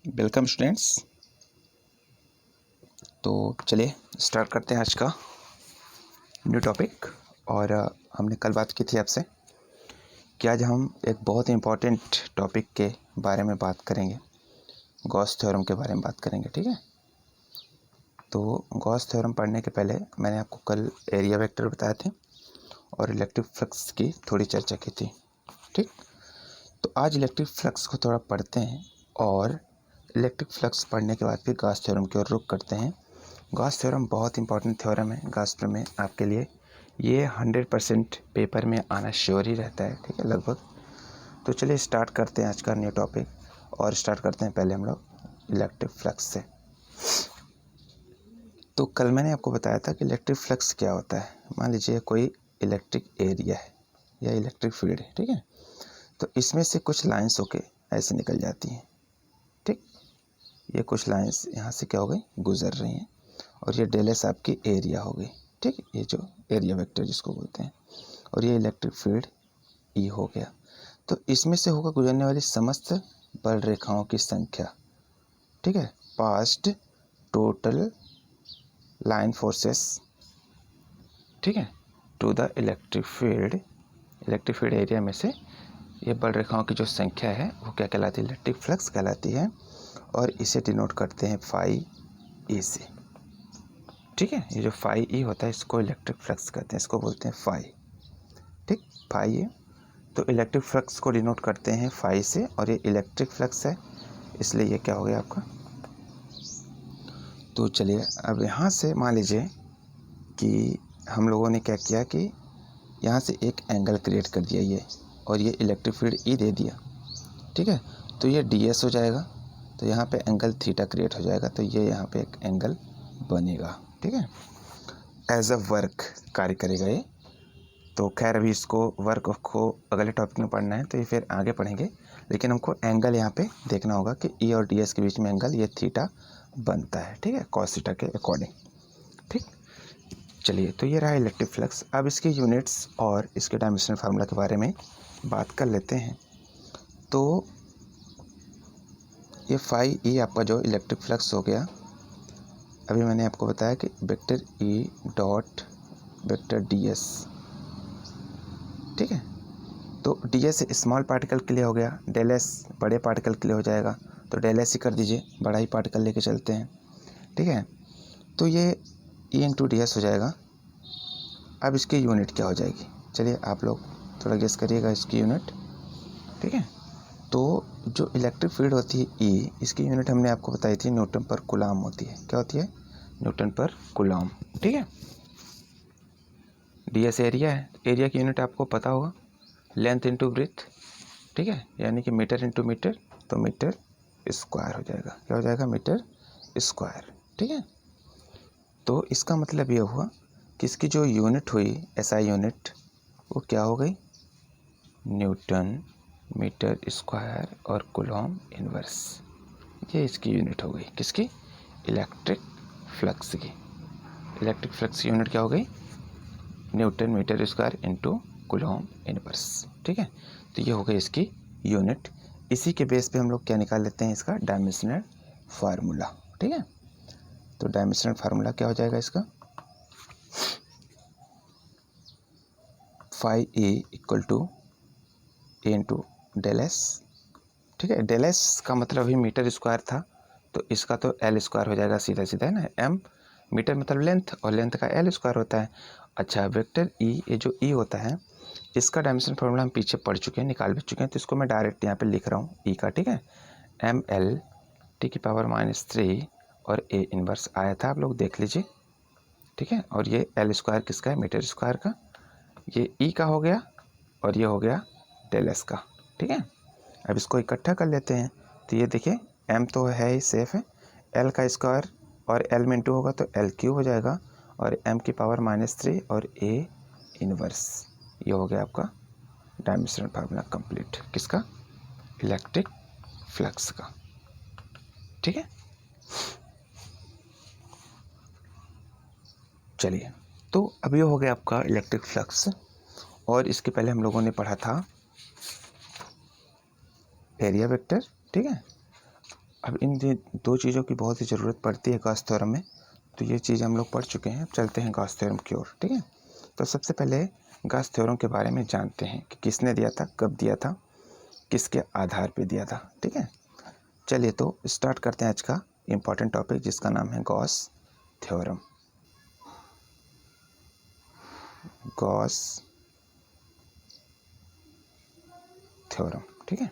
Welcome students. तो चलिए start करते हैं आज का न्यू टॉपिक। और हमने कल बात की थी आपसे कि आज हम एक बहुत ही इम्पोर्टेंट टॉपिक के बारे में बात करेंगे, गॉस थ्योरम के बारे में बात करेंगे। ठीक है, तो गॉस थ्योरम पढ़ने के पहले मैंने आपको कल एरिया वेक्टर बताए थे और इलेक्ट्रिक फ्लक्स की थोड़ी चर्चा की थी। ठीक, तो आज इलेक्ट्रिक फ्लक्स को थोड़ा पढ़ते हैं और इलेक्ट्रिक फ्लक्स पढ़ने के बाद फिर गॉस थ्योरम की ओर रुख करते हैं। गॉस थ्योरम बहुत इंपॉर्टेंट थ्योरम है गॉस थ्योरम में आपके लिए। ये 100% पेपर में आना श्योर ही रहता है। ठीक है, लगभग। तो चलिए स्टार्ट करते हैं आज का न्यू टॉपिक और स्टार्ट करते हैं पहले हम लोग इलेक्ट्रिक फ्लक्स से। तो कल मैंने आपको बताया था कि इलेक्ट्रिक फ्लक्स क्या होता है। मान लीजिए कोई इलेक्ट्रिक एरिया है या इलेक्ट्रिक फील्ड है। ठीक है, तो इसमें से कुछ लाइन्स होके ऐसे निकल जाती हैं। ठीक, ये कुछ लाइन्स यहाँ से क्या हो गई, गुजर रही हैं और ये डेल एस आपकी एरिया हो गई। ठीक, ये जो एरिया वेक्टर जिसको बोलते हैं, और ये इलेक्ट्रिक फील्ड ई हो गया। तो इसमें से होकर गुजरने वाली समस्त बल रेखाओं की संख्या, ठीक है, पास्ट टोटल लाइन फोर्सेस, ठीक है, to the electric field area में से ये बल रेखाओं की जो संख्या है वो क्या कहलाती है, इलेक्ट्रिक फ्लक्स कहलाती है। और इसे डिनोट करते हैं फाई ई से। ठीक है, ये जो फाई ई होता है इसको इलेक्ट्रिक फ्लक्स कहते हैं, इसको बोलते हैं फाई। ठीक, फाई ए, तो इलेक्ट्रिक फ्लक्स को डिनोट करते हैं फाई से और ये इलेक्ट्रिक फ्लक्स है, इसलिए ये क्या हो गया आपका। तो चलिए अब यहाँ से मान लीजिए कि हम लोगों ने क्या किया कि यहाँ से एक एंगल क्रिएट कर दिया ये, और ये इलेक्ट्रिक फील्ड ई दे दिया। ठीक है, तो ये डी एस हो जाएगा, तो यहाँ पे एंगल थीटा क्रिएट हो जाएगा, तो ये यहाँ पे एक एंगल बनेगा। ठीक है, एज अ वर्क कार्य करेगा ये। तो खैर अभी इसको वर्क को अगले टॉपिक में पढ़ना है, तो ये फिर आगे पढ़ेंगे, लेकिन हमको एंगल यहाँ पे देखना होगा कि ई और डी एस के बीच में एंगल ये थीटा बनता है। ठीक है, कॉस थीटा के अकॉर्डिंग। ठीक, चलिए तो ये रहा इलेक्ट्रिक फ्लक्स। अब इसके यूनिट्स और इसके डायमेंशनल फार्मूला के बारे में बात कर लेते हैं। तो ये फाई ई आपका जो इलेक्ट्रिक फ्लक्स हो गया, अभी मैंने आपको बताया कि vector E dot vector D S. ठीक है, तो डी एस स्मॉल पार्टिकल के लिए हो गया, डेल एस बड़े पार्टिकल के लिए हो जाएगा, तो डेल एस ही कर दीजिए, बड़ा ही पार्टिकल लेके चलते हैं। ठीक है, तो ये ई इंटू डी एस हो जाएगा। अब इसकी यूनिट क्या हो जाएगी, चलिए आप लोग थोड़ा गेस करिएगा इसकी यूनिट। ठीक है, तो जो इलेक्ट्रिक फील्ड होती है ई, इसकी यूनिट हमने आपको बताई थी न्यूटन पर कूलाम होती है। क्या होती है, न्यूटन पर कूलाम। ठीक है, डी एस एरिया है, एरिया की यूनिट आपको पता होगा, लेंथ इंटू ब्रेथ। ठीक है, यानी कि मीटर इंटू मीटर, तो मीटर स्क्वायर हो जाएगा। क्या हो जाएगा, मीटर स्क्वायर। ठीक है, तो इसका मतलब ये हुआ कि इसकी जो यूनिट हुई एसआई यूनिट, वो क्या हो गई, न्यूटन मीटर स्क्वायर और कूलॉम इनवर्स। ये इसकी यूनिट हो गई, किसकी, इलेक्ट्रिक फ्लक्स की। इलेक्ट्रिक फ्लक्स की यूनिट क्या हो गई, newton metre square into coulomb inverse. ठीक है, तो ये हो गई इसकी यूनिट। इसी के बेस पे हम लोग क्या निकाल लेते हैं, इसका डायमेंशनल फार्मूला। ठीक है, तो डायमेंशनल फार्मूला क्या हो जाएगा इसका, phi A equal to A into del S. ठीक है, डेल एस का मतलब ही मीटर स्क्वायर था, तो इसका तो एल स्क्वायर हो जाएगा, सीधा सीधा है ना। एम मीटर मतलब लेंथ, और लेंथ का एल स्क्वायर होता है। अच्छा, वेक्टर ई, ये जो ई होता है इसका डायमेंशन फार्मूला हम पीछे पढ़ चुके हैं, निकाल भी चुके हैं, तो इसको मैं डायरेक्ट यहाँ पे लिख रहा हूँ ई का। ठीक है, एम एल टी की पावर -3 और ए इनवर्स आया था, आप लोग देख लीजिए। ठीक है, और ये एल स्क्वायर किसका है, मीटर स्क्वायर का। ये ई का हो गया और ये हो गया डेल एस का। ठीक है, अब इसको इकट्ठा कर लेते हैं, तो ये देखिए एम तो है ही सेफ है, एल का स्क्वायर और एल में इंटू होगा तो एल क्यूब हो जाएगा, और एम की पावर -3 और ए इनवर्स। ये हो गया आपका डायमेंशनल फार्मूला कंप्लीट, किसका, इलेक्ट्रिक फ्लक्स का। ठीक है, चलिए तो अब ये हो गया आपका इलेक्ट्रिक फ्लक्स। और इसके पहले हम लोगों ने पढ़ा था एरिया वेक्टर। ठीक है, अब इन दो चीज़ों की बहुत ही ज़रूरत पड़ती है गॉस थ्योरम में, तो ये चीज़ हम लोग पढ़ चुके हैं। अब चलते हैं गॉस थ्योरम की ओर, ठीक है। तो सबसे पहले गॉस थ्योरम के बारे में जानते हैं कि किसने दिया था, कब दिया था, किसके आधार पे दिया था, ठीक है। चलिए तो स्टार्ट करते हैं आज का इम्पॉर्टेंट टॉपिक, जिसका नाम है गॉस थ्योरम। गॉस थ्योरम, ठीक है।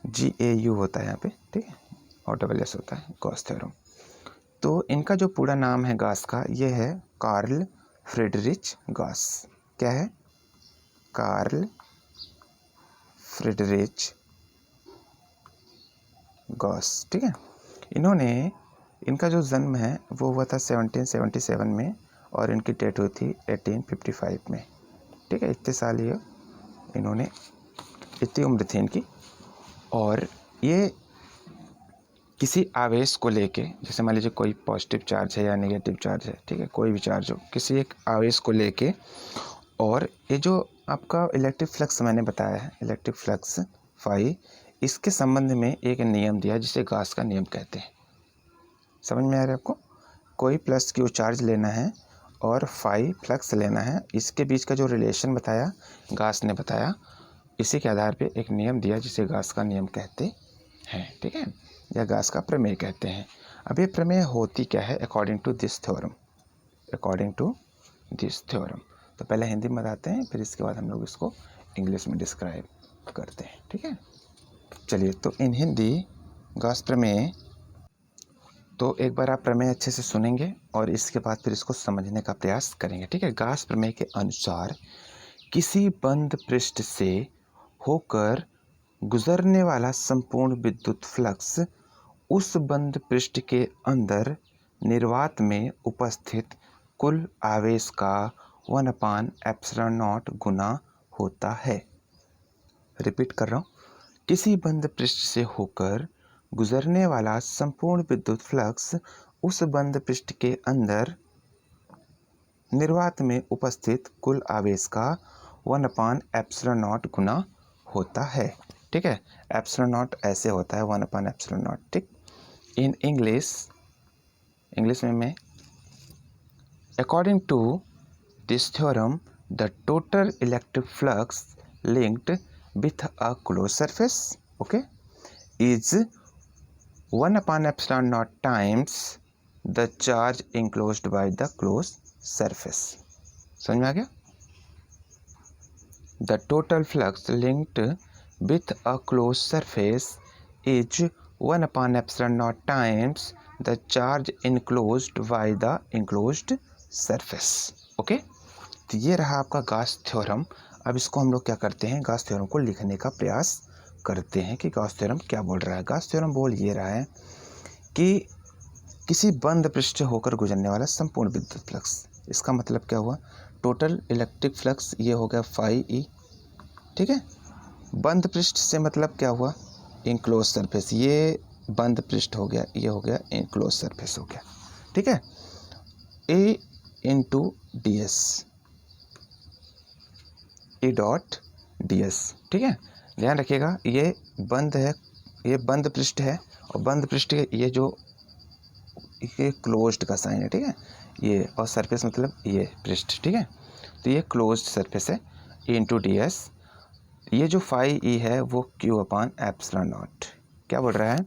GAU होता है यहाँ पे, ठीक है, और SS होता है, गॉस थ्योरम। तो इनका जो पूरा नाम है गॉस का, ये है कार्ल फ्रीडरिच गॉस। क्या है? कार्ल फ्रीडरिच गॉस, ठीक है। इनका जो जन्म है वो हुआ था 1777 में, और इनकी डेथ हुई थी 1855 में, ठीक है। इतने साल ये इन्होंने, इतनी उम्र थी इनकी। और ये किसी आवेश को लेके, जैसे मान लीजिए कोई पॉजिटिव चार्ज है या नेगेटिव चार्ज है, ठीक है, कोई भी चार्ज हो, किसी एक आवेश को लेके, और ये जो आपका इलेक्ट्रिक फ्लक्स मैंने बताया है, इलेक्ट्रिक फ्लक्स फाई, इसके संबंध में एक नियम दिया जिसे गॉस का नियम कहते हैं। समझ में आ रहा है आपको? कोई प्लस क्यू चार्ज लेना है और फाई फ्लक्स लेना है, इसके बीच का जो रिलेशन बताया गॉस ने बताया, इसी के आधार पे एक नियम दिया जिसे गॉस का नियम कहते हैं, ठीक है, या गॉस का प्रमेय कहते हैं। अब ये प्रमेय होती क्या है? According to this theorem, according to this theorem. तो पहले हिंदी में बताते हैं, फिर इसके बाद हम लोग इसको इंग्लिश में डिस्क्राइब करते हैं, ठीक है। चलिए तो इन हिंदी गॉस प्रमेय, तो एक बार आप प्रमेय अच्छे से सुनेंगे और इसके बाद फिर इसको समझने का प्रयास करेंगे, ठीक है। गॉस प्रमेय के अनुसार किसी बंद पृष्ठ से होकर गुजरने वाला संपूर्ण विद्युत फ्लक्स उस बंद पृष्ठ के अंदर निर्वात में उपस्थित कुल आवेश का 1/ε0 गुना होता है। रिपीट कर रहा हूँ, किसी बंद पृष्ठ से होकर गुजरने वाला संपूर्ण विद्युत फ्लक्स उस बंद पृष्ठ के अंदर निर्वात में उपस्थित कुल आवेश का 1/ε0 गुना होता है, ठीक है। ε0 ऐसे होता है 1/ε0, ठीक। इन इंग्लिश में मैं, according to this theorem the total electric flux linked with a closed surface, okay, is 1/ε0 times the charge enclosed by the closed surface. समझ में आ गया? The total flux linked with a closed surface is 1/ε0 times the charge enclosed by the enclosed surface, okay. तो ये रहा आपका Gauss theorem. अब इसको हम लोग क्या करते हैं, गॉस थ्योरम को लिखने का प्रयास करते हैं कि गॉस थ्योरम क्या बोल रहा है। गॉस थ्योरम बोल ये रहा है कि किसी बंद पृष्ठ से होकर गुजरने वाला संपूर्ण विद्युत फ्लक्स, इसका मतलब क्या हुआ, टोटल इलेक्ट्रिक फ्लक्स ये हो गया फाई ई, ठीक है। बंद पृष्ठ से मतलब क्या हुआ, इनक्लोज सरफेस, ये बंद पृष्ठ हो गया, ये हो गया इनक्लोज सरफेस हो गया, ठीक है। A into D S, A dot D S, ठीक है। ध्यान रखिएगा, ये बंद है, ये बंद पृष्ठ है, और बंद पृष्ठ के ये जो ये क्लोज्ड का साइन है, ठीक है, ये, और सरफेस मतलब ये पृष्ठ, ठीक है। तो ये क्लोज्ड सरफेस है, ए इंटू डी एस। ये जो फाई ई है वो Q/ε0, क्या बोल रहा है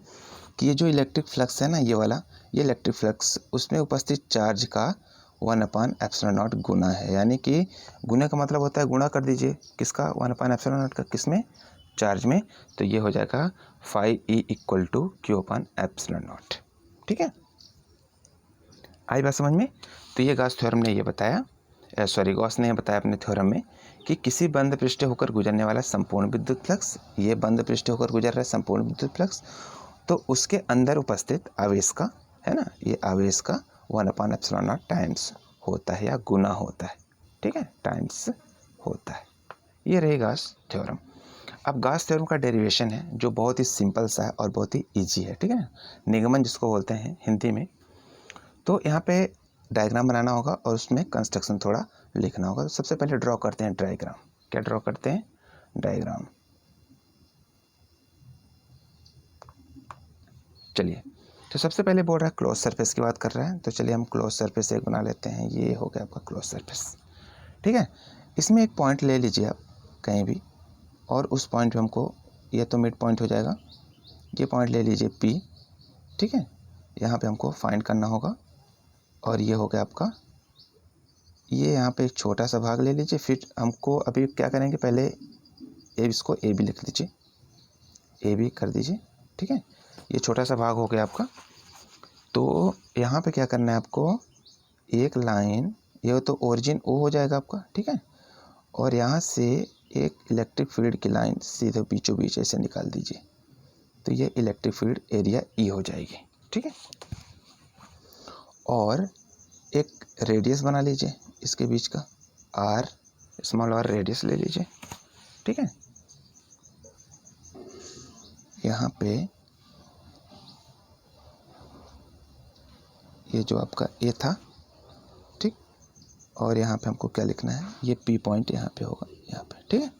कि ये जो इलेक्ट्रिक फ्लक्स है ना, ये वाला, ये इलेक्ट्रिक फ्लक्स उसमें उपस्थित चार्ज का 1/ε0 गुना है, यानी कि गुना का मतलब होता है गुणा कर दीजिए, किसका, 1/ε0 का, किसमें, चार्ज में। तो ये हो जाएगा phi E equal to Q/ε0, ठीक है। आई बात समझ में? तो ये गॉस थ्योरम ने ये बताया, गॉस ने बताया अपने थ्योरम में कि किसी बंद पृष्ठ होकर गुजरने वाला संपूर्ण विद्युत फ्लक्स, ये बंद पृष्ठ होकर गुजर रहा है संपूर्ण विद्युत फ्लक्स, तो उसके अंदर उपस्थित आवेश का, है ना, ये आवेश का 1/ε0 टाइम्स होता है या गुना होता है, ठीक है, टाइम्स होता है। ये रही गॉस थ्योरम। अब गॉस थ्योरम का डेरिवेशन है जो बहुत ही सिंपल सा है और बहुत ही ईजी है, ठीक है ना, निगमन जिसको बोलते हैं हिंदी में। तो यहाँ पे डायग्राम बनाना होगा और उसमें कंस्ट्रक्शन थोड़ा लिखना होगा। तो सबसे पहले ड्रॉ करते हैं डायग्राम। क्या ड्रॉ करते हैं? डायग्राम। चलिए, तो सबसे पहले बोल रहा है क्लोज सरफेस की बात कर रहा है, तो चलिए हम क्लोज सरफेस एक बना लेते हैं। ये हो गया आपका क्लोज सरफेस, ठीक है। इसमें एक पॉइंट ले लीजिए आप कहीं भी, और उस पॉइंट पे हमको, ये तो मिड पॉइंट हो जाएगा, ये पॉइंट ले लीजिए P, ठीक है। यहाँ पे हमको फाइंड करना होगा, और ये हो गया आपका, ये यहाँ पे एक छोटा सा भाग ले लीजिए। फिर हमको अभी क्या करेंगे, पहले इसको ए बी लिख लीजिए, ए बी कर दीजिए, ठीक है। ये छोटा सा भाग हो गया आपका। तो यहाँ पे क्या करना है आपको, एक लाइन, ये तो ओरिजिन ओ हो जाएगा आपका, ठीक है। और यहाँ से एक इलेक्ट्रिक फील्ड की लाइन सीधे बीचों बीच ऐसे निकाल दीजिए, तो ये इलेक्ट्रिक फील्ड एरिया ई हो जाएगी, ठीक है। और एक रेडियस बना लीजिए इसके बीच का, आर, स्मॉल आर रेडियस ले लीजिए, ठीक है। यहाँ पे ये जो आपका ए था, ठीक, और यहाँ पे हमको क्या लिखना है, ये पी पॉइंट यहाँ पे होगा, यहाँ पे, ठीक है।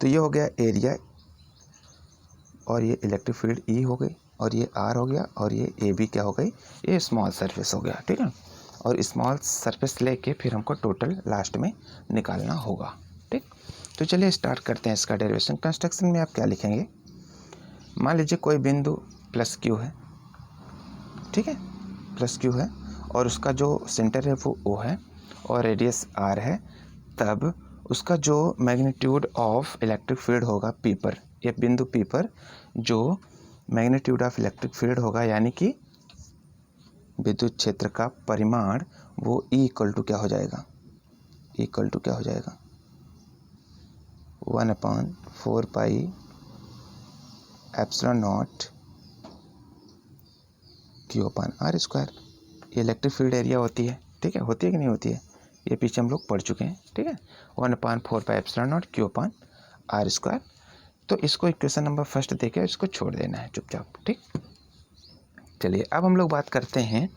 तो ये हो गया एरिया, और ये इलेक्ट्रिक फील्ड ई हो गई, और ये आर हो गया, और ये ए बी क्या हो गई, ये स्मॉल सरफेस हो गया, ठीक है। और स्मॉल सरफेस लेके फिर हमको टोटल लास्ट में निकालना होगा, ठीक। तो चलिए स्टार्ट करते हैं इसका डेरिवेशन। कंस्ट्रक्शन में आप क्या लिखेंगे, मान लीजिए कोई बिंदु प्लस क्यू है, ठीक है, प्लस क्यू है, और उसका जो सेंटर है वो ओ है, और रेडियस आर है, तब उसका जो मैग्नीट्यूड ऑफ इलेक्ट्रिक फील्ड होगा पी पर, ये बिंदु पी पर जो मैग्नीट्यूड ऑफ इलेक्ट्रिक फील्ड होगा, यानी कि विद्युत क्षेत्र का परिमाण, वो E इक्वल टू क्या हो जाएगा, E इक्वल टू क्या हो जाएगा, 1/4 pi epsilon naught Q upon R square. ये इलेक्ट्रिक फील्ड एरिया होती है, ठीक है, होती है कि नहीं होती है, ये पीछे हम लोग पढ़ चुके हैं, ठीक है। 1/4 pi epsilon naught Q upon R square. तो इसको इक्वेशन नंबर फर्स्ट देके इसको छोड़ देना है चुपचाप, ठीक। चलिए अब हम लोग बात करते हैं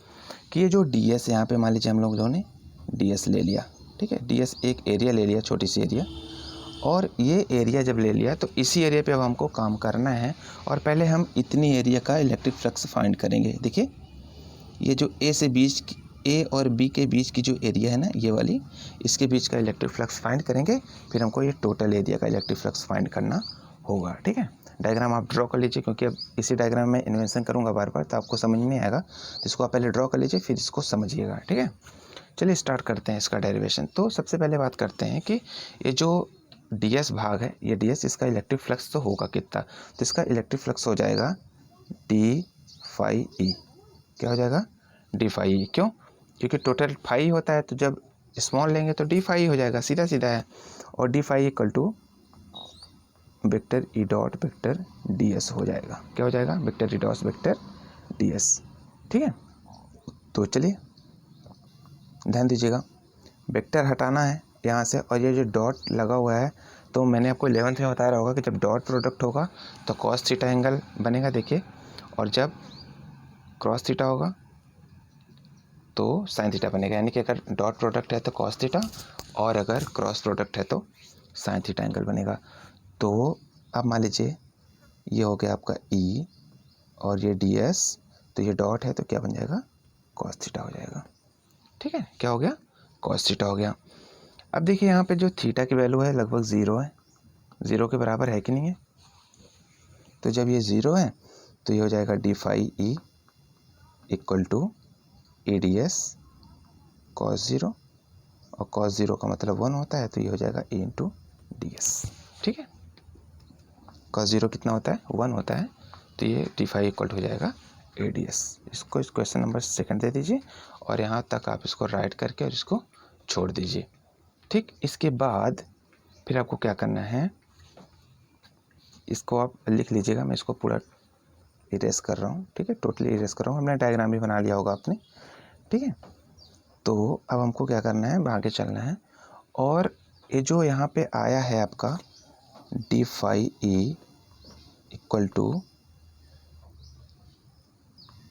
कि ये जो डी एस, यहाँ पे मान लीजिए हम लोगों ने डी एस ले लिया, ठीक है। डी एस एक एरिया ले लिया, छोटी सी एरिया, और ये एरिया जब ले लिया तो इसी एरिया पे अब हमको काम करना है। और पहले हम इतनी एरिया का इलेक्ट्रिक फ्लक्स फाइंड करेंगे। देखिए ये जो ए और बी के बीच की जो एरिया है ना, ये वाली, इसके बीच का इलेक्ट्रिक फ्लक्स फाइंड करेंगे। फिर हमको ये टोटल एरिया का इलेक्ट्रिक फ्लक्स फाइंड करना होगा, ठीक है। डायग्राम आप ड्रॉ कर लीजिए, क्योंकि अब इसी डायग्राम में इन्वेंशन करूँगा बार बार, तो आपको समझ नहीं आएगा, तो इसको आप पहले ड्रॉ कर लीजिए, फिर इसको समझिएगा, ठीक है। चलिए स्टार्ट करते हैं इसका डेरिवेशन। तो सबसे पहले बात करते हैं कि ये जो डी एस भाग है, ये डी एस, इसका इलेक्ट्रिक फ्लक्स तो होगा कितना, तो इसका इलेक्ट्रिक फ्लक्स हो जाएगा डी फाई ई। क्या हो जाएगा, डी फाई ई। क्यों, क्योंकि टोटल फाई होता है, तो जब स्मॉल लेंगे तो डी फाई हो जाएगा, सीधा सीधा है। और D phi equal to vector E dot vector D S हो जाएगा। क्या हो जाएगा, vector E dot vector D S, ठीक है। तो चलिए ध्यान दीजिएगा, वेक्टर हटाना है यहाँ से, और ये जो डॉट लगा हुआ है, तो मैंने आपको 11th में बताया होगा कि जब डॉट प्रोडक्ट होगा तो कॉस थीटा एंगल बनेगा, देखिए, और जब क्रॉस थीटा होगा तो साइन थीटा बनेगा। यानी कि अगर डॉट प्रोडक्ट है तो कॉस थीटा, और अगर क्रॉस प्रोडक्ट है तो साइन थीटा एंगल बनेगा। तो अब मान लीजिए ये हो गया आपका ई, और ये डी एस, तो ये डॉट है तो क्या बन जाएगा, कॉस थीटा हो जाएगा, ठीक है। क्या हो गया, कॉस थीटा हो गया। अब देखिए यहाँ पे जो थीटा की वैल्यू है लगभग 0 है, 0 के बराबर है कि नहीं है। तो जब ये 0 है तो ये हो जाएगा D phi E equal to A D S cos 0, और कॉस 0 का मतलब 1 होता है, तो ये हो जाएगा ए इंटू डी एस, ठीक है। कॉस 0 कितना होता है, 1 होता है, तो ये डी फाई इक्वल टू हो जाएगा ए डी एस। इसको इस क्वेश्चन नंबर 2 दे दीजिए, और यहाँ तक आप इसको राइट करके और इसको छोड़ दीजिए, ठीक। इसके बाद फिर आपको क्या करना है, इसको आप लिख लीजिएगा, मैं इसको पूरा इरेज कर रहा हूँ, ठीक है, टोटली इरेज कर रहा हूँ। हमने डायग्राम भी बना लिया होगा आपने, ठीक है। तो अब हमको क्या करना है, आगे चलना है, और ये जो यहाँ पे आया है आपका D phi E equal to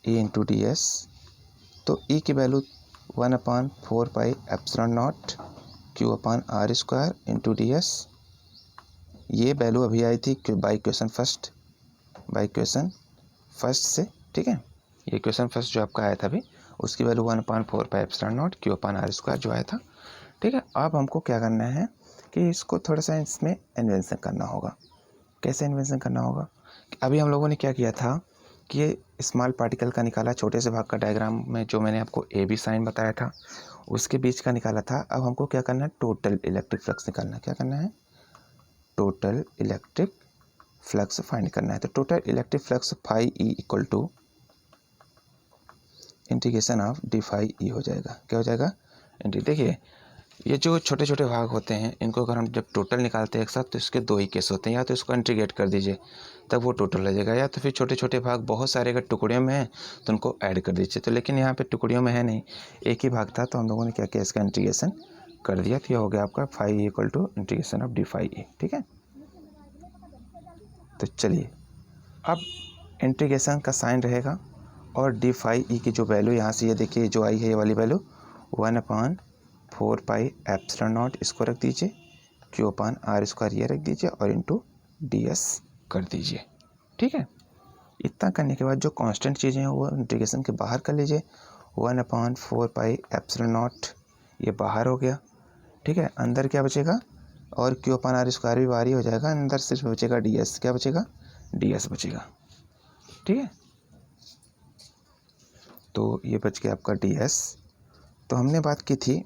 A into D S, तो ई की value 1/4 pi epsilon naught Q upon R square into D S, ये वैल्यू अभी आई थी बाई क्वेश्चन फर्स्ट से, ठीक है, ये क्वेश्चन फर्स्ट जो आपका आया था अभी, उसकी वैल्यू 1/4πε0 Q/r² जो आया था। ठीक है, अब हमको क्या करना है कि इसको थोड़ा सा इसमें इन्वेंशन करना होगा। कैसे इन्वेंशन करना होगा? अभी हम लोगों ने क्या किया था कि ये स्मॉल पार्टिकल का निकाला, छोटे से भाग का डायग्राम में जो मैंने आपको ए बी साइन बताया था उसके बीच का निकाला था। अब हमको क्या करना है, टोटल इलेक्ट्रिक फ्लक्स निकालना है। क्या करना है? टोटल इलेक्ट्रिक फ्लक्स फाइंड करना है। तो total electric flux phi E equal to integration of D phi E हो जाएगा। क्या हो जाएगा? देखिए, ये जो छोटे छोटे भाग होते हैं इनको अगर हम जब टोटल निकालते हैं एक साथ तो इसके दो ही केस होते हैं, या तो इसको इंटीग्रेट कर दीजिए तब वो टोटल हो जाएगा, या तो फिर छोटे छोटे भाग बहुत सारे अगर टुकड़ियों में हैं तो उनको ऐड कर दीजिए। तो लेकिन यहाँ पे टुकड़ियों में है नहीं, एक ही भाग था, तो हम लोगों ने क्या किया, इसका इंटीग्रेशन कर दिया। तो ये हो गया आपका phi equal to integration of D phi A. ठीक है, तो चलिए अब इंटीग्रेशन का साइन रहेगा और डी फाई ई की जो वैल्यू यहाँ से ये देखिए जो आई है, ये वाली वैल्यू 1/4πε0 इसको रख दीजिए, Q/r² ये रख दीजिए और इंटू ds कर दीजिए। ठीक है, इतना करने के बाद जो कांस्टेंट चीज़ें हैं वो इंटीग्रेशन के बाहर कर लीजिए। 1/4πε0 ये बाहर हो गया। ठीक है, अंदर क्या बचेगा, और Q/r² भी बाहर ही हो जाएगा, अंदर सिर्फ बचेगा ds। क्या बचेगा? ds बचेगा। ठीक है, तो ये बच गया आपका ds। तो हमने बात की थी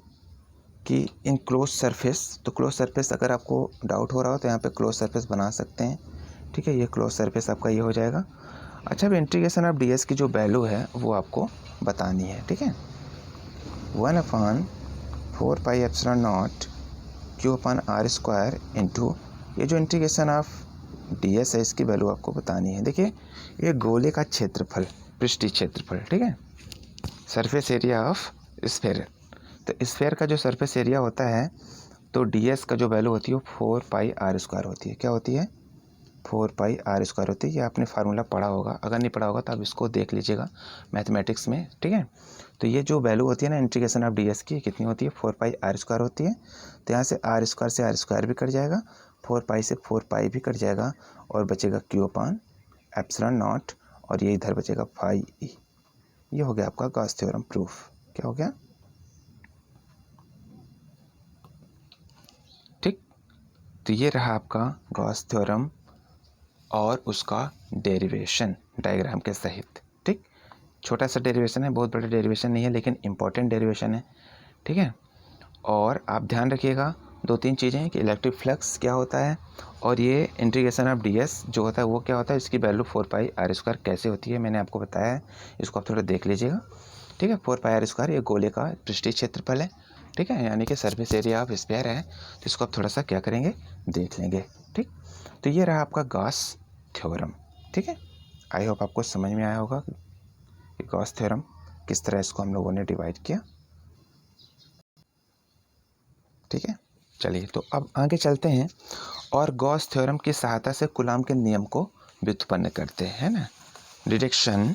कि इन क्लोज सरफेस, तो क्लोज सरफेस अगर आपको डाउट हो रहा हो तो यहाँ पे क्लोज सरफेस बना सकते हैं। ठीक है, ये क्लोज सरफेस आपका ये हो जाएगा। अच्छा, अब इंटीग्रेशन ऑफ ds की जो वैल्यू है वो आपको बतानी है। ठीक है, 1/4πε0 Q/r² इंटू ये जो इंटीग्रेशन ऑफ ds है इसकी वैल्यू आपको बतानी है। देखिए, ये गोले का क्षेत्रफल, पृष्ठीय क्षेत्रफल, ठीक है, सरफेस एरिया ऑफ स्फेयर। तो स्फेयर का जो सरफेस एरिया होता है तो ds का जो वैल्यू होती है वो 4πr² होती है। क्या होती है? 4πr² होती है। ये आपने फार्मूला पढ़ा होगा, अगर नहीं पढ़ा होगा तो आप इसको देख लीजिएगा मैथमेटिक्स में। ठीक है, तो ये जो वैल्यू होती है ना इंटीग्रेशन ऑफ ds की, कितनी होती है? 4πr² होती है। तो यहाँ से r² से r² भी कट जाएगा, 4π से 4π भी कट जाएगा और बचेगा Q/ε0 और ये इधर बचेगा फाई ई। ये हो गया आपका गॉस थ्योरम प्रूफ। क्या हो गया? ठीक, तो ये रहा आपका गॉस थ्योरम और उसका डेरिवेशन डायग्राम के सहित। ठीक, छोटा सा डेरिवेशन है, बहुत बड़ा डेरिवेशन नहीं है, लेकिन इम्पॉर्टेंट डेरिवेशन है। ठीक है, और आप ध्यान रखिएगा दो तीन चीज़ें हैं कि इलेक्ट्रिक फ्लक्स क्या होता है और ये इंटीग्रेशन ऑफ ds जो होता है वो क्या होता है, इसकी वैल्यू 4πr² कैसे होती है मैंने आपको बताया है, इसको आप थोड़ा देख लीजिएगा। ठीक है, 4πr² ये गोले का पृष्ठीय क्षेत्रफल है। ठीक है, यानी कि सरफेस एरिया ऑफ स्फीयर है, तो इसको आप थोड़ा सा क्या करेंगे, देख लेंगे। ठीक, तो ये रहा आपका गॉस थ्योरम। ठीक है, आई होप आपको समझ में आया होगा कि गॉस थ्योरम किस तरह इसको हम लोगों ने डिवाइड किया। ठीक है, चलिए तो अब आगे चलते हैं और गॉस थ्योरम की सहायता से कूलॉम के नियम को व्युत्पन्न करते हैं ना। Deduction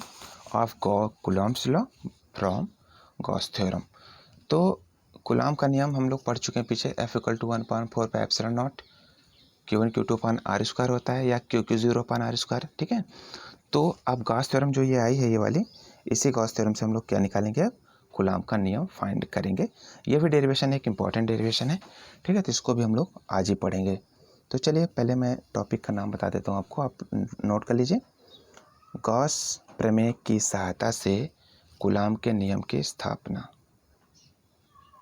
of Coulomb's law from Gauss theorem. तो कूलॉम का नियम हम लोग पढ़ चुके हैं पीछे, F = 1/4πε0 Q1 Q2/r² होता है या Q0/r²। ठीक है, तो अब गॉस थ्योरम जो ये आई है ये वाली, इसी गॉस थ्योरम से हम लोग क्या निकालेंगे, अब कूलॉम का नियम फाइंड करेंगे। ये भी डेरिवेशन एक इम्पॉर्टेंट डेरिवेशन है। ठीक है, तो इसको भी हम लोग आज ही पढ़ेंगे। तो चलिए पहले मैं टॉपिक का नाम बता देता हूँ आपको, आप नोट कर लीजिए। गॉस प्रमेय की सहायता से कूलॉम के नियम की स्थापना,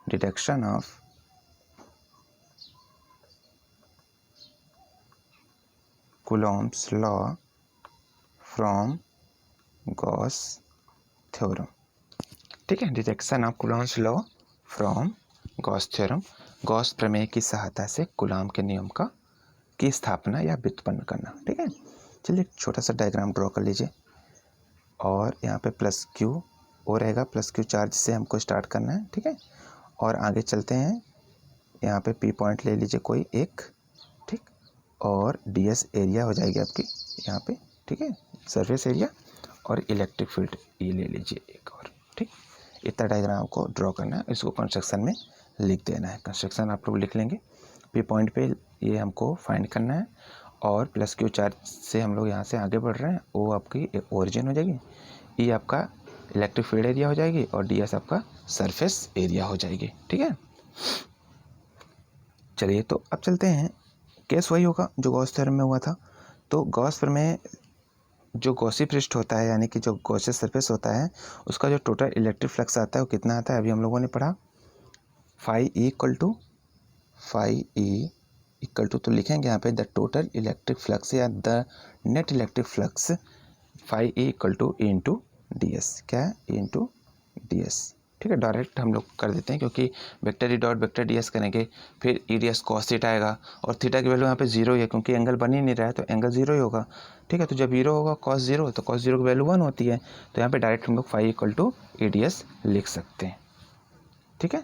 deduction of Coulomb's law from Gauss theorem. ठीक है, deduction of Coulomb's law from Gauss theorem, Gauss प्रमेय की सहायता से कूलॉम के नियम की स्थापना या व्युत्पन्न करना। ठीक है, चलिए एक छोटा सा डायग्राम ड्रॉ कर लीजिए और यहाँ पे +q ओ रहेगा, +q चार्ज से हमको स्टार्ट करना है। ठीक है, और आगे चलते हैं, यहाँ पे P पॉइंट ले लीजिए कोई एक। ठीक, और ds एरिया हो जाएगी आपकी यहाँ पे। ठीक है, सरफेस एरिया, और इलेक्ट्रिक फील्ड E ले लीजिए एक और। ठीक, इतना डायग्राम को ड्रॉ करना है, इसको कंस्ट्रक्शन में लिख देना है। कंस्ट्रक्शन आप लोग लिख लेंगे, P पॉइंट पे ये हमको फाइंड करना है और प्लस क्यू चार्ज से हम लोग यहाँ से आगे बढ़ रहे हैं, ओ आपकी ओरिजिन हो जाएगी, ई आपका इलेक्ट्रिक फील्ड एरिया हो जाएगी और डी एस आपका सरफेस एरिया हो जाएगी। ठीक है, चलिए तो अब चलते हैं, केस वही होगा जो गॉस थ्योरम में हुआ था। तो गॉस थ्योरम में जो गॉसी पृष्ठ होता है यानी कि जो गॉसियस सरफेस होता है उसका जो टोटल इलेक्ट्रिक फ्लक्स आता है वो कितना आता है, अभी हम लोगों ने पढ़ा फाई ई इक्वल टू तो लिखेंगे यहाँ पे द टोटल इलेक्ट्रिक फ्लक्स या the net electric flux phi E equal to E into D S, क्या है ई इंटू डी एस। ठीक है, डायरेक्ट हम लोग कर देते हैं क्योंकि vector E dot vector D S करेंगे, फिर ई डी एस कॉस थीटा आएगा और थीटा की वैल्यू यहाँ पे जीरो ही है क्योंकि एंगल बन ही नहीं रहा है तो एंगल जीरो ही होगा। ठीक है, तो जब जीरो होगा कॉस जीरो तो कॉस जीरो की वैल्यू 1 होती है, तो यहाँ पे डायरेक्ट हम लोग phi equal to E D S लिख सकते हैं। ठीक है,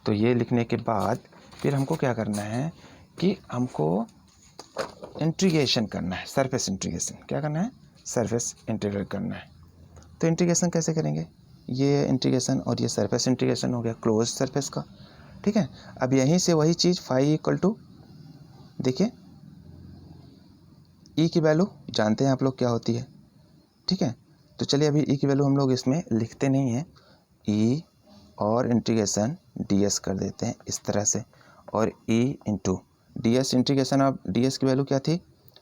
तो ये लिखने के बाद फिर हमको क्या करना है कि हमको इंटीग्रेशन करना है, सरफेस इंटीग्रेशन। क्या करना है, सरफेस इंटीग्रेट करना है। तो इंटीग्रेशन कैसे करेंगे, ये इंटीग्रेशन और ये सरफेस इंटीग्रेशन हो गया क्लोज सरफेस का। ठीक है, अब यहीं से वही चीज़ फाई इक्वल टू, देखिए ई की वैल्यू जानते हैं आप लोग क्या होती है। ठीक है, तो चलिए अभी ई की वैल्यू हम लोग इसमें लिखते नहीं हैं, ई और इंटीग्रेशन डी एस कर देते हैं इस तरह से, और ई into D S integration of D S की वैल्यू क्या थी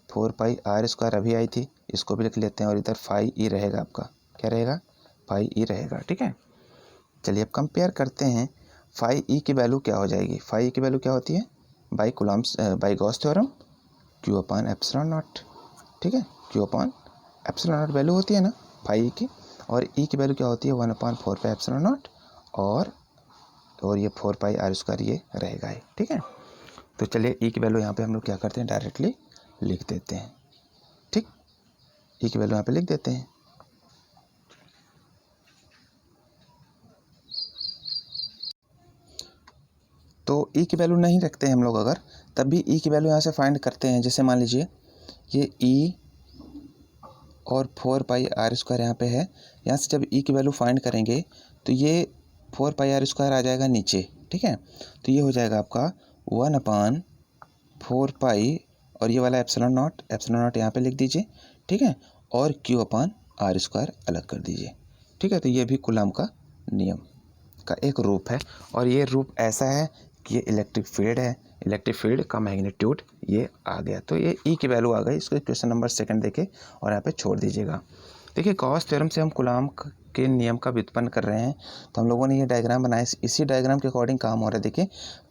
4 पाई आर स्क्वायर अभी आई थी, इसको भी लिख लेते हैं और इधर फाई ई रहेगा आपका, क्या रहेगा फाई ई रहेगा। ठीक है, चलिए अब कंपेयर करते हैं, फाई ई की वैल्यू क्या हो जाएगी, फाई ई की वैल्यू क्या होती है by Coulomb's by Gauss theorem Q upon epsilon not. ठीक है, Q upon epsilon not value होती है ना फाई ई की, और ई की वैल्यू क्या होती है 1/4 पाई एप्सिलॉन नॉट और ये 4 पाई आर स्क्वायर ये रहेगा ही। ठीक है, तो चलिए ई की वैल्यू यहाँ पे हम लोग क्या करते हैं डायरेक्टली लिख देते हैं। ठीक, ई की वैल्यू यहाँ पे लिख देते हैं। तो ई की वैल्यू नहीं रखते हैं हम लोग अगर, तब भी ई की वैल्यू यहाँ से फाइंड करते हैं। जैसे मान लीजिए ये ई और 4 पाई आर स्क्वायर यहाँ पे है, यहाँ से जब ई की वैल्यू फाइंड करेंगे तो ये 4 पाई आर स्क्वायर आ जाएगा नीचे। ठीक है, तो ये हो जाएगा आपका 1/4 पाई और ये वाला एप्सिलॉन नॉट यहाँ पे लिख दीजिए। ठीक है, और क्यू अपॉन आर स्क्वायर अलग कर दीजिए। ठीक है, तो ये भी कूलॉम का नियम का एक रूप है, और ये रूप ऐसा है कि ये इलेक्ट्रिक फील्ड है, इलेक्ट्रिक फील्ड का मैग्नीट्यूड ये आ गया, तो ये ई की वैल्यू आ गई। इसको क्वेश्चन नंबर 2 देके और यहाँ पे छोड़ दीजिएगा। देखिए गॉस थ्योरम से हम कूलॉम के नियम का व्युत्पन्न कर रहे हैं, तो हम लोगों ने ये डायग्राम बनाया, इसी डायग्राम के अकॉर्डिंग काम हो रहा है। देखिए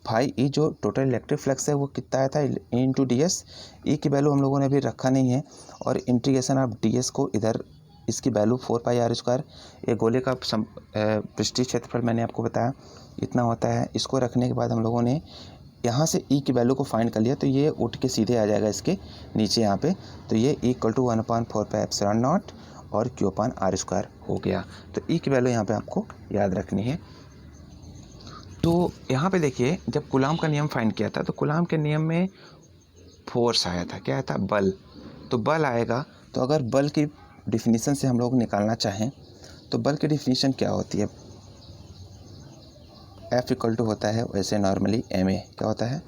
फाई ई जो टोटल इलेक्ट्रिक फ्लक्स है वो कितना आया था ई इंटू डी एस, ई की वैल्यू हम लोगों ने अभी रखा नहीं है, और इंटीग्रेशन ऑफ डी एस को इधर इसकी वैल्यू 4 पाई आर स्क्वायर, ये गोले का पृष्ठीय क्षेत्रफल मैंने आपको बताया इतना होता है। इसको रखने के बाद हम लोगों ने यहाँ से ई की वैल्यू को फाइंड कर लिया, तो ये उठ के सीधे आ जाएगा इसके नीचे यहाँ पे, तो ये equal to 1/4 pi epsilon naught और क्यू अपॉन आर स्क्वायर हो गया। तो ई की वैल्यू यहाँ पे आपको याद रखनी है। तो यहाँ पे देखिए जब कूलॉम का नियम फाइंड किया था तो कूलॉम के नियम में फोर्स आया था, क्या आया था बल, तो बल आएगा। तो अगर बल की डिफिनीशन से हम लोग निकालना चाहें तो बल की डिफिनीशन क्या होती है, F इक्वल टू होता है वैसे नॉर्मली ma, क्या होता है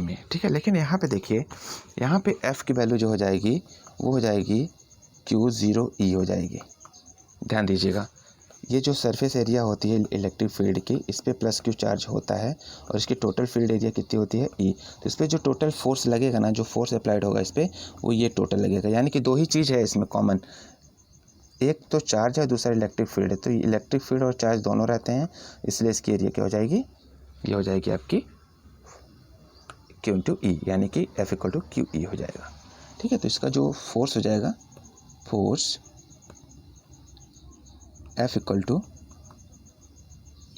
ma। ठीक है, लेकिन यहाँ पे देखिए यहाँ पे F की वैल्यू जो हो जाएगी वो हो जाएगी Q0e हो जाएगी। ध्यान दीजिएगा, ये जो सरफेस एरिया होती है इलेक्ट्रिक फील्ड की, इस पर प्लस क्यू चार्ज होता है और इसकी टोटल फील्ड एरिया कितनी होती है ई, तो इस पर जो टोटल फोर्स लगेगा ना, जो फोर्स अप्लाइड होगा इस पर वो ये टोटल लगेगा। यानी कि दो ही चीज़ है इसमें कॉमन, एक तो चार्ज है, दूसरा इलेक्ट्रिक फील्ड है। तो इलेक्ट्रिक फील्ड और चार्ज दोनों रहते हैं, इसलिए इसकी एरिया क्या हो जाएगी, ये हो जाएगी आपकी Q इंटू ई, यानी कि F equal to Q E हो जाएगा। ठीक है, तो इसका जो फोर्स हो जाएगा, force F equal to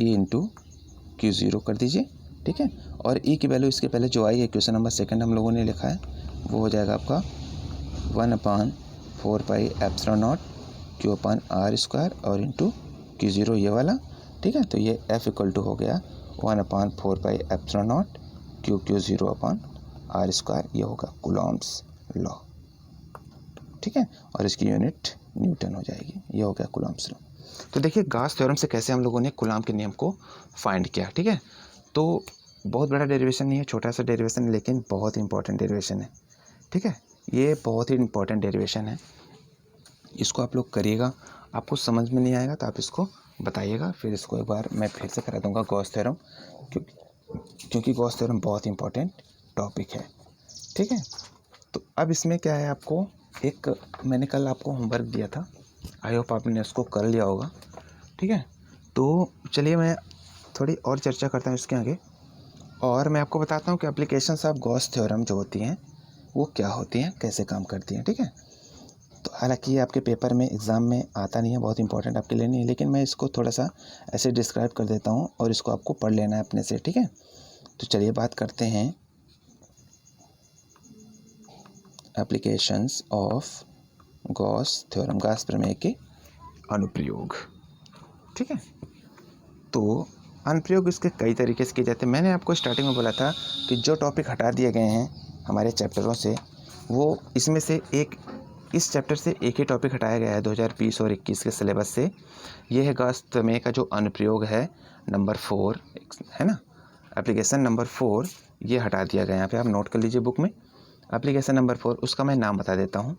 E into Q0 कर दीजिए। ठीक है, और ई की वैल्यू इसके पहले जो आई है क्वेश्चन नंबर 2 हम लोगों ने लिखा है, वो हो जाएगा आपका 1/4 pi epsilon naught Q upon R square और इंटू Q0 ये वाला। ठीक है, तो ये F इक्वल टू हो गया 1/4 pi epsilon naught Q0 upon R square, ये होगा कूलॉम्स लॉ। ठीक है, और इसकी यूनिट न्यूटन हो जाएगी, ये हो गया कूलॉम्स लॉ। तो देखिए गॉस थ्योरम से कैसे हम लोगों ने कूलॉम के नियम को फाइंड किया। ठीक है, तो बहुत बड़ा डेरिवेशन नहीं है, छोटा सा डेरिवेशन है, लेकिन बहुत इंपॉर्टेंट डेरिवेशन है। ठीक है, ये बहुत ही इंपॉर्टेंट डेरिवेशन है, इसको आप लोग करिएगा। आपको समझ में नहीं आएगा तो आप इसको बताइएगा, फिर इसको एक बार मैं फिर से करा दूंगा गॉस थ्योरम, क्योंकि गॉस थ्योरम बहुत इंपॉर्टेंट टॉपिक है। ठीक है, तो अब इसमें क्या है, आपको एक मैंने कल आपको होमवर्क दिया था, आई होप आपने उसको कर लिया होगा। ठीक है, तो चलिए मैं थोड़ी और चर्चा करता हूँ इसके आगे, और मैं आपको बताता हूँ कि एप्लीकेशंस ऑफ गॉस थ्योरम जो होती हैं वो क्या होती हैं, कैसे काम करती हैं। ठीक है, तो हालांकि ये आपके पेपर में एग्ज़ाम में आता नहीं है, बहुत इंपॉर्टेंट आपके लिए नहीं है, लेकिन मैं इसको थोड़ा सा ऐसे डिस्क्राइब कर देता हूँ और इसको आपको पढ़ लेना है अपने से। ठीक है, तो चलिए बात करते हैं applications of Gauss theorem, Gauss प्रमेय के अनुप्रयोग। ठीक है, तो अनुप्रयोग इसके कई तरीके से किए जाते हैं। मैंने आपको स्टार्टिंग में बोला था कि जो टॉपिक हटा दिए गए हैं हमारे चैप्टरों से, वो इसमें से एक, इस चैप्टर से एक ही टॉपिक हटाया गया है 2020 और 21 के सिलेबस से। ये है गॉस प्रमेय का जो अनुप्रयोग है नंबर 4, है ना, एप्लीकेशन नंबर 4, ये हटा दिया गया। यहाँ पे आप नोट कर लीजिए बुक में, एप्लीकेशन नंबर 4, उसका मैं नाम बता देता हूँ।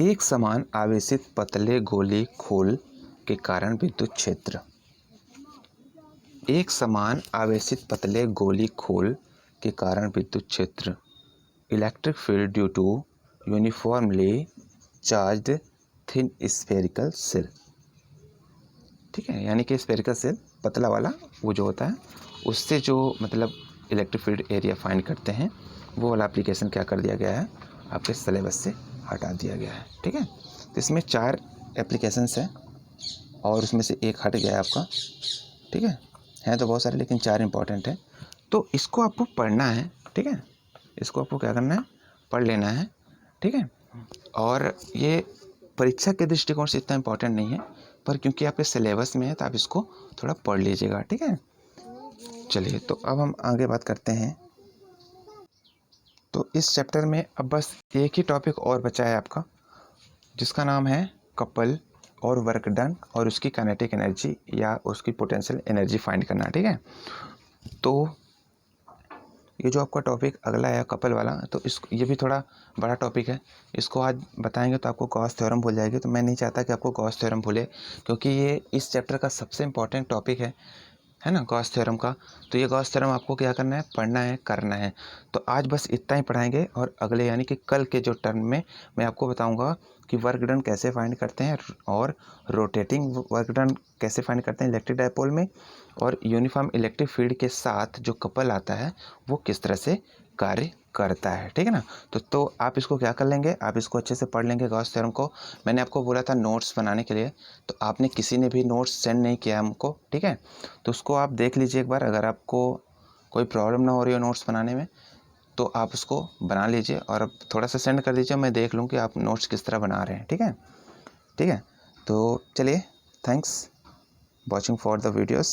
एक समान आवेशित पतले गोली खोल के कारण विद्युत क्षेत्र। एक समान आवेशित पतले गोली खोल के कारण विद्युत क्षेत्र, electric field due to uniformly charged thin spherical shell. ठीक है, यानी कि स्फेरिकल सेल पतला वाला वो जो होता है, उससे जो मतलब इलेक्ट्रिक फील्ड एरिया फाइंड करते हैं, वो वाला एप्लीकेशन क्या कर दिया गया है, आपके सिलेबस से हटा दिया गया है। ठीक है, तो इसमें 4 एप्लीकेशंस हैं और उसमें से एक हट गया है आपका। ठीक है, हैं तो बहुत सारे लेकिन 4 इंपॉर्टेंट है, तो इसको आपको पढ़ना है। ठीक है, इसको आपको क्या करना है, पढ़ लेना है। ठीक है, और ये परीक्षा के दृष्टिकोण से इतना इंपॉर्टेंट नहीं है, पर क्योंकि आपके सिलेबस में है तो आप इसको थोड़ा पढ़ लीजिएगा। ठीक है, चलिए तो अब हम आगे बात करते हैं। तो इस चैप्टर में अब बस एक ही टॉपिक और बचा है आपका, जिसका नाम है कपल और वर्क डन और उसकी काइनेटिक एनर्जी या उसकी पोटेंशियल एनर्जी फाइंड करना। ठीक है, तो ये जो आपका टॉपिक अगला है कपल वाला, तो ये भी थोड़ा बड़ा टॉपिक है, इसको आज बताएंगे तो आपको गॉस थ्योरम भूल जाएगी। तो मैं नहीं चाहता कि आपको गॉस थ्योरम भूले, क्योंकि ये इस चैप्टर का सबसे इंपॉर्टेंट टॉपिक है ना, गॉस थ्योरम का। तो ये गॉस थ्योरम आपको क्या करना है, पढ़ना है, करना है। तो आज बस इतना ही पढ़ाएंगे, और अगले यानी कि कल के जो टर्म में मैं आपको बताऊंगा कि वर्क डन कैसे फाइंड करते हैं और रोटेटिंग वर्क डन कैसे फाइंड करते हैं इलेक्ट्रिक डायपोल में, और यूनिफॉर्म इलेक्ट्रिक फील्ड के साथ जो कपल आता है वो किस तरह से कार्य करता है। ठीक है ना, तो आप इसको क्या कर लेंगे, आप इसको अच्छे से पढ़ लेंगे गॉस थ्योरम को। मैंने आपको बोला था नोट्स बनाने के लिए, तो आपने किसी ने भी नोट्स सेंड नहीं किया हमको। ठीक है, तो उसको आप देख लीजिए एक बार, अगर आपको कोई प्रॉब्लम ना हो रही हो नोट्स बनाने में तो आप उसको बना लीजिए और अब थोड़ा सा सेंड कर दीजिए, मैं देख लूँ कि आप नोट्स किस तरह बना रहे हैं। ठीक है, ठीक है, तो चलिए, thanks watching for the videos.